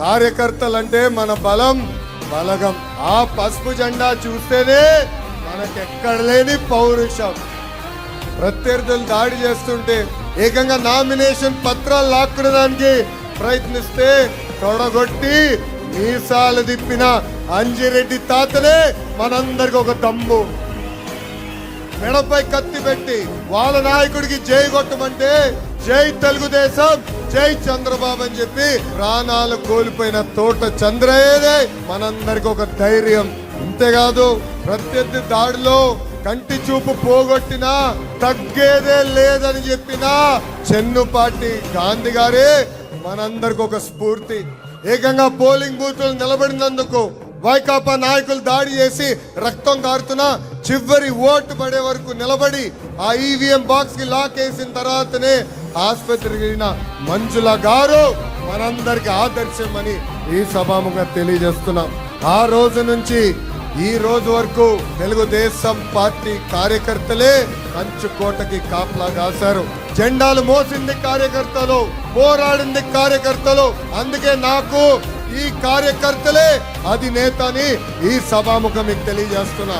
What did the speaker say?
కార్యకర్తలంటే మన బలం బలగం. ఆ పసుపు జెండా చూస్తేనే మనకెక్కడ లేని పౌరుషం. ప్రత్యర్థులు దాడి చేస్తుంటే ఏకంగా నామినేషన్ పత్రాలు లాక్కునేదానికి ప్రయత్నిస్తే తొడగొట్టి మీసాలు తిప్పిన అంజిరెడ్డి తాతనే మనందరికి ఒక దమ్ము. మెడపై కత్తి పెట్టి వాళ్ళ నాయకుడికి జై కొట్టమంటే జై తెలుగుదేశం, జై చంద్రబాబు అని చెప్పి ప్రాణాలు కోల్పోయిన తోట చంద్రయ్యనే మనందరికి ఒక ధైర్యం. అంతేకాదు ప్రత్యర్థి దాడిలో కంటి చూపు పోగొట్టినా తగ్గేదే లేదని చెప్పిన చెన్నుపాటి గాంధీ గారే మనందరికి ఒక స్ఫూర్తి. ఏకంగా పోలింగ్ బూత్లు నిలబడినందుకు వైకాపా నాయకులు దాడి చేసి రక్తం కారుతున్నా చివరి ఓటు పడే వరకు నిలబడి ఆ ఈవీఎం బాక్స్ కి లాక్ వేసిన తర్వాతనే ఆసుపత్రికి వెళ్ళిన మంజుల గారు మనందరికి ఆదర్శం అని ఈ సభాముఖంగా తెలియజేస్తున్నాం. ఆ రోజు నుంచి ఈ రోజు వరకు తెలుగుదేశం పార్టీ కార్యకర్తలే కంచుకోటకి కాపలా కాశారు. జెండాలు మోసింది కార్యకర్తలు, పోరాడింది కార్యకర్తలు. అందుకే నాకు ఈ కార్యకర్తలే అధినేత అని ఈ సభాముఖం మీకు తెలియజేస్తున్నా.